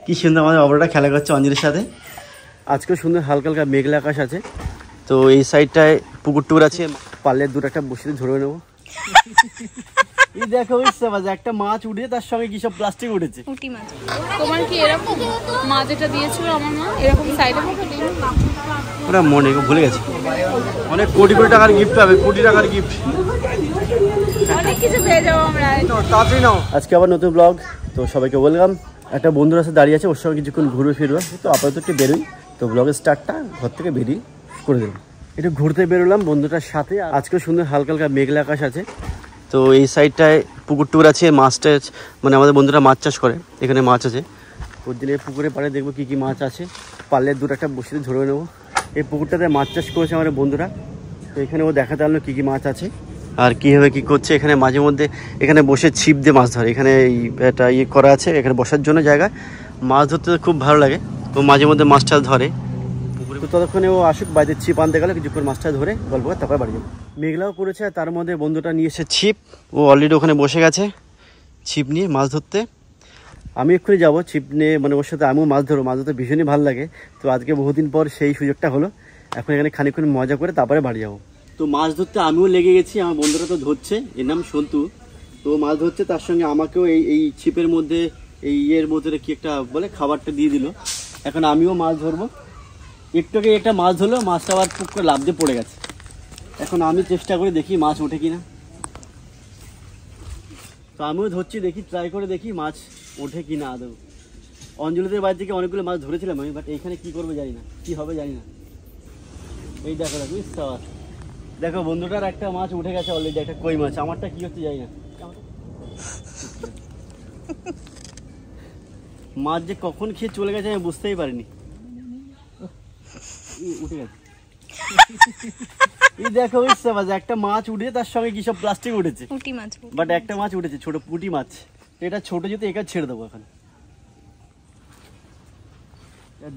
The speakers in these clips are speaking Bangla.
কি সুন্দর আমাদের অবরটা খেলা করছে অঞ্জলির সাথে। আজকেও সুন্দর হালকা হালকা মেঘলা আকাশ আছে। তো এই সাইডটায় পুকুর টুকুর আছে, পারলে দুটো একটা বসে ধরে নেবো। এই দেখো একটা মাছ উঠেছে, তার সঙ্গে কি সব প্লাস্টিক উঠেছে। পুঁটি মাছ। তোমার কি এরকম মাছ এটা দিয়েছিল আমার মা এরকম সাইডে ওরা মনে ভুলে গেছে। অনেক কোটি কোটি টাকার গিফট পাবে, কোটি টাকার গিফট, অনেক কিছু পেয়ে যাবো আমরা। তাড়াতাড়ি নাও। আজকে আবার নতুন ব্লগ। তো সবাইকে ওয়েলকাম। একটা বন্ধুর সাথে দাঁড়িয়ে আছে, ওর সঙ্গে কিছুক্ষণ ঘুরবে ফিরবো। তো আপাতত একটু বেরোই, তো ব্লগের স্টার্টটা ঘর থেকে বেরিয়ে করে দেবো। একটু ঘুরতে বেরোলাম বন্ধুটার সাথে। আজকেও সুন্দর হালকা হালকা মেঘলা আকাশ আছে। তো এই সাইডটায় পুকুর টুকুর আছে, মাছ টাছ মানে আমাদের বন্ধুরা মাছ চাষ করে, এখানে মাছ আছে। ওর দিনে পুকুরে পাড়ে দেখবো কী কী মাছ আছে, পারলে দুটো একটা বসে ধরে নেবো। এই পুকুরটাতে মাছ চাষ করেছে আমাদের বন্ধুরা। তো এখানে ও দেখাতে পারলো কী কী মাছ আছে আর কীভাবে কী করছে। এখানে মাঝে মধ্যে এখানে বসে ছিপ দিয়ে মাছ ধরে। এখানে একটা ইয়ে করা আছে, এখানে বসার জন্য জায়গা। মাছ ধরতে খুব ভালো লাগে। ও মাঝে মধ্যে মাছ টাছ ধরে পুকুরে। তো ততক্ষণে ও আসুক, বাড়িতে ছিপ আনতে গেলে কিছুক্ষণ মাছটা ধরে গল্প করে তারপরে বাড়ি যাবো। মেঘলাও করেছে, তার মধ্যে বন্ধুটা নিয়ে এসে ছিপ। ও অলরেডি ওখানে বসে গেছে ছিপ নিয়ে মাছ ধরতে। আমি এক্ষুনি যাবো ছিপ নিয়ে, মানে ওর সাথে আমিও মাছ ধরবো। মাছ ধরতে ভীষণই ভালো লাগে। তো আজকে বহুদিন পর সেই সুযোগটা হলো। এখন এখানে খানিকক্ষণ মজা করে তারপরে বাড়ি যাবো। তো মাছ ধরতে আমিও লেগে গেছি, আমার বন্ধুরা তো ধরছে। এর নাম সন্তু। তো মাছ ধরছে, তার সঙ্গে আমাকেও এই ছিপের মধ্যে এই ইয়ের মধ্যে কি একটা বলে খাবারটা দিয়ে দিল। এখন আমিও মাছ ধরবো। একটু আগে একটা মাছ ধরলো, মাছটা আবার পুক করে লাফ দিয়ে পড়ে গেছে। এখন আমি চেষ্টা করে দেখি মাছ ওঠে কিনা। তো আমিও ধরছি, দেখি ট্রাই করে দেখি মাছ ওঠে কিনা আদৌ। অঞ্জলিদের বাড়ি থেকে অনেকগুলো মাছ ধরেছিলাম আমি, বাট এইখানে কি করবে জানি না, কি হবে জানি না। এই দেখো দেখো ইস্তাবার, দেখো বন্ধুটার একটা মাছ উঠে গেছে অলরেডি, একটা কই মাছ। আমারটা কি হচ্ছে জানি না। মাছ যে কখন খেয়ে চলে গেছে আমি বুঝতেই পারিনি। উঠে গেছে। এই দেখো একটা মাছ উঠেছে, তার সঙ্গে কি সব প্লাস্টিক উঠেছে। পুঁটি মাছ। বাট একটা মাছ উঠেছে, ছোট পুঁটি মাছ। এটা ছোট যেতে একা ছেড়ে দেবো এখন।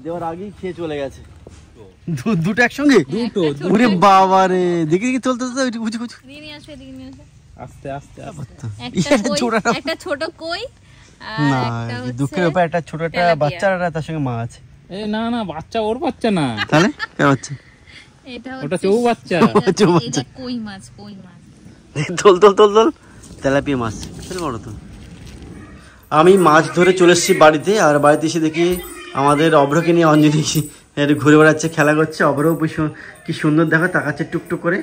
দেওয়ার আগেই খেয়ে চলে গেছে। দুটো একসঙ্গে, দুটো। ওরে বাবা রে, দেখি দেখি চলতে আস্তে আস্তে একটা ছোট কই। না, দুঃখের ব্যাপার একটা ছোট একটা বাচ্চা, তার সঙ্গে মা আছে। এ না না, বাচ্চা ওর বাচ্চা না। তাহলে কে বাচ্চা? ওটা চৌ বাচ্চা। এটা কই মাছ, কই মাছ। তোল তোল তোল তোল, তেলাপিয়া মাছ, বড় তো। আমি মাছ ধরে চলে এসেছি বাড়িতে। আর বাড়িতে এসে দেখি আমাদের অভ্রকে নিয়ে অঞ্জলি একটু ঘুরে বেড়াচ্ছে, খেলা করছে। অভ্রও কি সুন্দর দেখো, তাকাচ্ছে টুকটুক করে।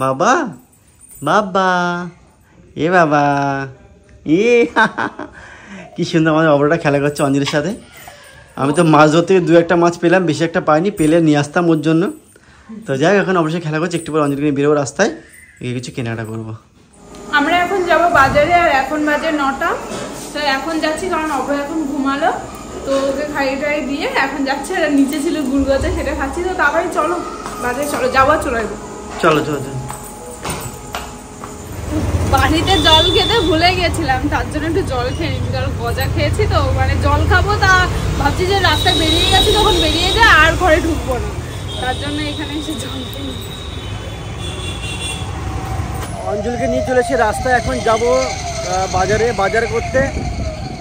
বাবা বাবা, এ বাবা, এ কি সুন্দর আমাদের অভ্রটা খেলা করছে অঞ্জলির সাথে। আমি তো মাছ ধরতে দু একটা মাছ পেলাম, বেশি একটা পাইনি, পেলে নিয়ে আসতাম ওর জন্য। তো যাই, এখন অবশ্যই খেলা করছে। একটু পর অঞ্জলিকে নিয়ে বেরোবো রাস্তায়, কিছু কেনাকাটা করবো। আমরা এখন যাবো বাজারে, আর এখন বাজে 9টা। তো এখন যাচ্ছি, কারণ অভয় এখন ঘুমালো। তো ওকে খাইয়ে টাই দিয়ে এখন যাচ্ছে। আর নিচে ছিল গুড়গাতে, সেটা খাচ্ছি। তো তারপরে চলো বাজারে, চলো যাবো, চলে আসবো। চলো চলো চলো। বাড়িতে জল খেতে ভুলে গেছিলাম, তার জন্য একটু জল খেয়ে নিচ্ছি। কারণ গজা খেয়েছি, তো মানে জল খাবো। তা ভাবছি যে রাস্তায় বেরিয়ে গেছি, তখন বেরিয়ে যায় আর ঘরে ঢুকবো না, তার জন্য এখানে এসে জল খেয়ে। অঞ্জলিকে নিয়ে চলেছি রাস্তায়। এখন যাব বাজারে, বাজার করতে।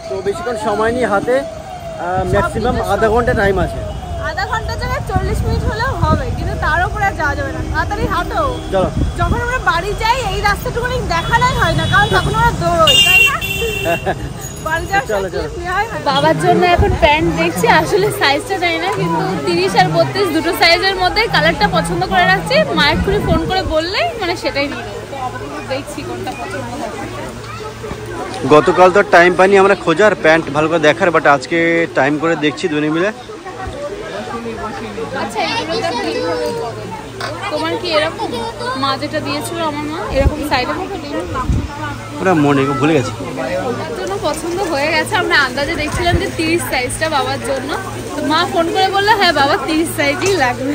তো বেশিক্ষণ সময় নেই হাতে, ম্যাক্সিমাম আধা ঘন্টা টাইম আছে। আধা ঘন্টা জায়গায় 40 মিনিট হলেও হবে, কিন্তু তার উপরে আর যাওয়া যাবে না। তাড়াতাড়ি হাঁটো। চলো। যখন আমরা বাড়ি যাই এই রাস্তাটুকু দেখানোই হয় না, কারণ তখন আমরা দৌড়ই, তাই না? বাবার জন্য এখন প্যান্ট দেখছি, আসলে সাইজটা জানি না, কিন্তু 30 আর 32 দুটো সাইজের মধ্যে কালারটা পছন্দ করে রাখছি। মায়ের খুলে ফোন করে বললেই মানে সেটাই নিয়ে নেবো। তো আপাতত দেখছি কোনটা পছন্দ হবে। গতকাল তো টাইম পাইনি আমরা খোঁজার, প্যান্ট ভালো করে দেখার, বাট আজকে টাইম করে দেখছি দুজনে মিলে। আচ্ছা, তোমার কি এরকম মা যেটা দিয়েছিল আমার মা এরকম সাইডে ওরা মনে ভুলে গেছে, ওটার জন্য পছন্দ হয়ে গেছে। আমরা আন্দাজে দেখছিলাম যে 30 সাইজটা বাবার জন্য। তো মা ফোন করে বললো হ্যাঁ বাবা 30 সাইজই লাগবে।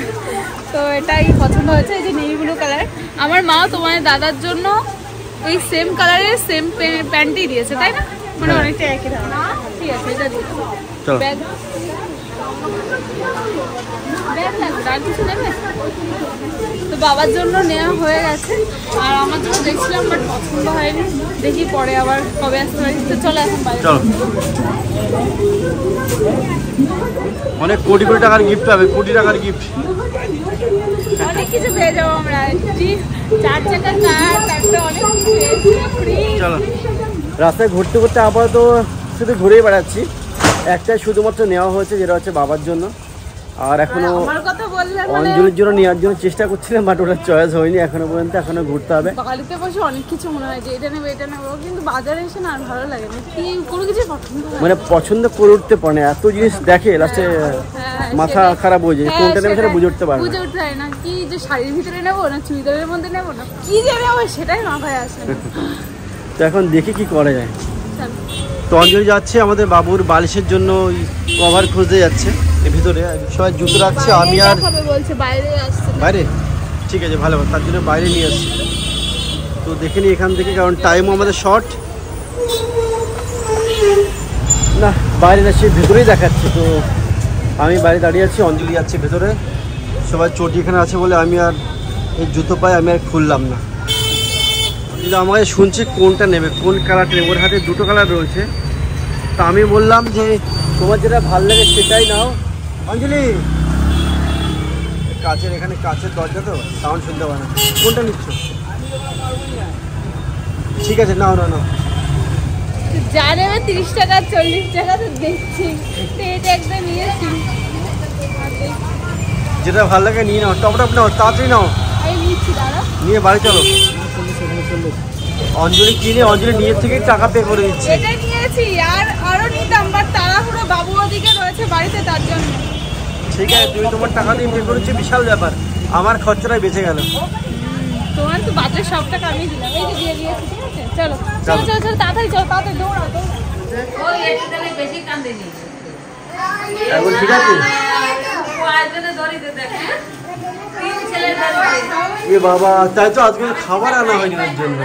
তো এটাই পছন্দ হয়েছে, এই যে নেভি ব্লু কালার। আমার মাও তোমার দাদার জন্য ওই সেম কালারের সেম প্যান্টই দিয়েছে, তাই না? মানে অনেকটা একই ধরনের। ঠিক আছে, এটা দিই। তো বাবার জন্য নেওয়া হয়ে গেছে, আর আমার জন্য দেখছিলাম বাট পছন্দ হয়নি, দেখি পরে আবার কবে আসতে পারি। তো চলো এখন বাইরে। অনেক কোটি কোটি টাকার গিফট পাবে, কোটি টাকার গিফট, অনেক কিছু পেয়ে যাবো আমরা। 4 চাকার কার, তারপরে অনেক কিছু ফ্রি। চলো রাস্তায় ঘুরতে ঘুরতে আপাতত শুধু ঘুরেই বেড়াচ্ছি। একটাই শুধুমাত্র নেওয়া হয়েছে, যেটা হচ্ছে বাবার জন্য। আর এখনো অঞ্জলির জন্য নেওয়ার জন্য চেষ্টা করছিলাম, বাট ওটা চয়েস হয়নি এখনো পর্যন্ত। এখনো ঘুরতে হবে। বাড়িতে বসে অনেক কিছু মনে হয় যে এটা নেবো এটা নেবো, কিন্তু বাজারে এসে না আর ভালো লাগে না, কি কোনো কিছু পছন্দ হয় মানে পছন্দ করে উঠতে পারে না, এত জিনিস দেখে লাস্টে মাথা খারাপ হয়ে যায়, কোনটা নেবে সেটা বুঝে উঠতে পারে না। কি যে শাড়ির ভিতরে নেবো না চুড়িদারের মধ্যে নেবো না কি যে নেবো সেটাই মাথায় আসে না। তো এখন দেখি কি করা যায়। তো অঞ্জলি যাচ্ছে আমাদের বাবুর বালিশের জন্য কভার খুঁজতে যাচ্ছে, এর ভিতরে সবাই জুতো রাখছে। আমি আর বাইরে, ঠিক আছে ভালো, তার জন্য বাইরে নিয়ে আসছি। তো দেখে নিই এখান থেকে, কারণ টাইমও আমাদের শর্ট। না বাইরে না, সে ভেতরেই দেখাচ্ছে। তো আমি বাইরে দাঁড়িয়ে আছি, অঞ্জলি যাচ্ছে ভেতরে। সবাই চটি এখানে আছে বলে আমি আর এই জুতো পাই আমি আর খুললাম না। কিন্তু আমাকে শুনছি কোনটা নেবে, কোন কালারটা নেবে। ওর হাতে দুটো কালার রয়েছে। তা আমি বললাম যে তোমার যেটা ভালো লাগে সেটাই নাও। অঞ্জলি কাচের, এখানে কাচের দরজা তো সাউন্ড শুনতে পারে না। কোনটা নিচ্ছ? ঠিক আছে নাও নাও নাও। যা নেবে 30 টাকা 40 টাকা তো দেখছি, এটা একটা নিয়েছি। যেটা ভালো লাগে নিয়ে নাও, টপ টপ নাও, তাড়াতাড়ি নাও। নিয়ে বাড়ি চলো। অঞ্জলি কিনে অঞ্জলি নিজের থেকেই টাকা পে করে দিচ্ছে। এটা নিয়েছি, আর আরো নিতাম বাট তাড়াহুড়ো বাবু ওদিকে রয়েছে বাড়িতে, তার জন্য। ঠিক আছে, তুমি তোমার টাকা দিয়ে পে করেছো, বিশাল ব্যাপার। আমার খরচাটাই বেঁচে গেল। তোমার তো বাজার সব টাকা আমি দিলাম, এই যে দিয়ে দিয়েছি। ঠিক আছে চলো চলো চলো চলো, তাড়াতাড়ি চলো, তাড়াতাড়ি দৌড়াও। ওই এটা বেশি কান দেনি এখন ঠিক আছে। এ বাবা, তাই তো আজকে খাবার আনা হয়নি ওর জন্য।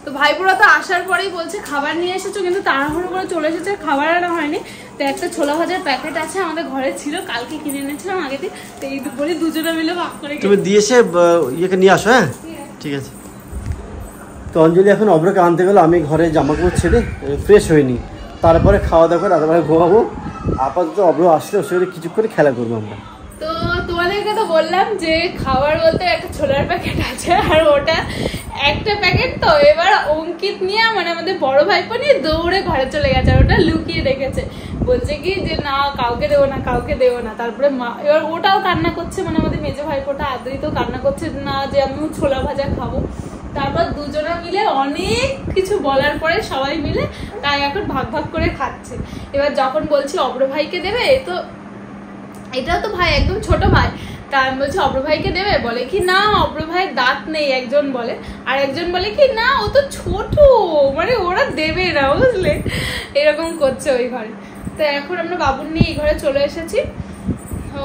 তো ভাইপুরা তো আসার পরেই বলছে খাবার নিয়ে এসেছো, কিন্তু তাড়াহুড়ো করে চলে এসেছে, খাবার আনা হয়নি। তো একটা ছোলা ভাজার প্যাকেট আছে আমাদের ঘরে, ছিল কালকে কিনে এনেছিলাম আগে থেকে। তো এই বলি দুজনে মিলে ভাগ করে তুমি দিয়েছে ইয়েকে নিয়ে আসো। হ্যাঁ ঠিক আছে। তো অঞ্জলি এখন অব্রকে আনতে গেলো, আমি ঘরে জামা কাপড় ছেড়ে ফ্রেশ হইনি, তারপরে খাওয়া দাওয়া করে রাতেবেলা ঘুমাবো। আপাতত অব্র আসলে ওর সাথে কিছুক্ষণ খেলা করবো আমরা। তো তোমাদেরকে তো বললাম যে খাবার বলতে একটা ছোলার প্যাকেট আছে, আর ওটা একটা প্যাকেট। তো এবার অঙ্কিত নিয়ে মানে আমাদের বড় ভাইপো নিয়ে দৌড়ে ঘরে চলে গেছে, আর ওটা লুকিয়ে রেখেছে, বলছে কি যে না কাউকে দেবো না, কাউকে দেবো না। তারপরে মা এবার ওটাও কান্না করছে, মানে আমাদের মেজো ভাইপোটা আদ্রিত কান্না করছে না যে আমিও ছোলা ভাজা খাবো। তারপর দুজনে মিলে অনেক কিছু বলার পরে সবাই মিলে তাই এখন ভাগ ভাগ করে খাচ্ছে। এবার যখন বলছি অব্র ভাইকে দেবে, তো এটা তো ভাই একদম ছোট ভাই, তা আমি বলছি অব্র ভাইকে দেবে, বলে কি না অব্র ভাইয়ের দাঁত নেই একজন বলে, আর একজন বলে কি না ও তো ছোট, মানে ওরা দেবে না, বুঝলে, এরকম করছে ওই ঘরে। তো এখন আমরা বাবুর নিয়ে এই ঘরে চলে এসেছি। তো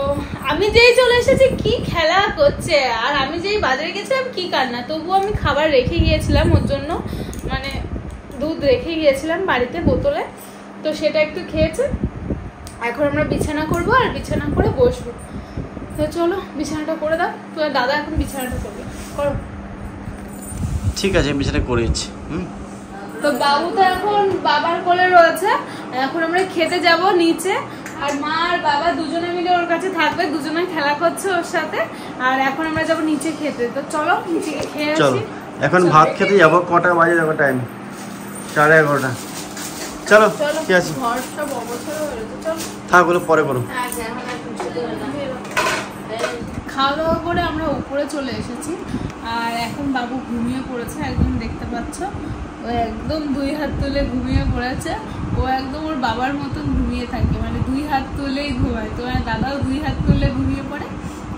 আমি যেই চলে এসেছি কি খেলা করছে, আর আমি যেই বাজারে গেছিলাম কি কান্না। তবুও আমি খাবার রেখে গিয়েছিলাম ওর জন্য, মানে দুধ রেখে গিয়েছিলাম বাড়িতে বোতলে, তো সেটা একটু খেয়েছে। এখন আমরা বিছানা করবো আর বিছানা করে বসবো। তো চলো বিছানাটা করে দাও, তোমার দাদা এখন বিছানাটা করবে, করো। ঠিক আছে বিছানা করেছি। তো বাবু তো এখন বাবার কোলে রয়েছে, এখন আমরা খেতে যাব নিচে, আর মা আর বাবা দুজনে মিলে ওর কাছে থাকবে, দুজনে খেলা করছে ওর সাথে। আর এখন আমরা যাবো নিচে খেতে। তো চলো নিচে খেয়ে আসি। এখন ভাত খেতে যাবো। কটা বাজে দেখো টাইম? 11:30। চলো ঠিক আছে, থাক ওগুলো পরে করো। খাওয়া দাওয়া করে আমরা উপরে চলে এসেছি, আর এখন বাবু ঘুমিয়ে পড়েছে, একদম দেখতে পাচ্ছ ও একদম 2 হাত তুলে ঘুমিয়ে পড়েছে। ও একদম ওর বাবার মতন ঘুমিয়ে থাকে, মানে 2 হাত তুলেই ঘুমায়। তো দাদাও 2 হাত তুলে ঘুমিয়ে পড়ে,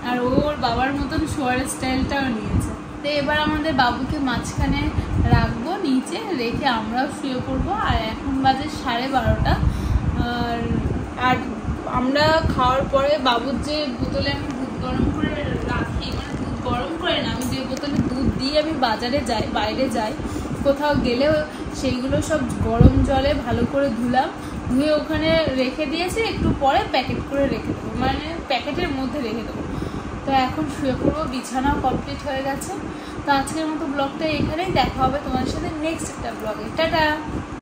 আর ওর বাবার মতন শোয়ার স্টাইলটাও নিয়েছে। তো এবার আমাদের বাবুকে মাঝখানে রাখবো, নিচে রেখে আমরাও শুয়ে পড়বো। আর এখন বাজে 12:30। আর আমরা খাওয়ার পরে বাবুর যে বোতলে আমি দুধ গরম করে রাখি, মানে দুধ গরম করে না, আমি যে বোতলে দুধ দিয়ে আমি বাজারে যাই, বাইরে যাই, কোথাও গেলেও সেইগুলো সব গরম জলে ভালো করে ধুলাম, ধুয়ে ওখানে রেখে দিয়েছি, একটু পরে প্যাকেট করে রেখে দেবো, মানে প্যাকেটের মধ্যে রেখে দেবো। তো এখন শুয়ে পড়বো, বিছানাও কমপ্লিট হয়ে গেছে। তো আজকের মতো ব্লগটা এখানেই, দেখা হবে তোমার সাথে নেক্সট একটা ব্লগে। টাটা।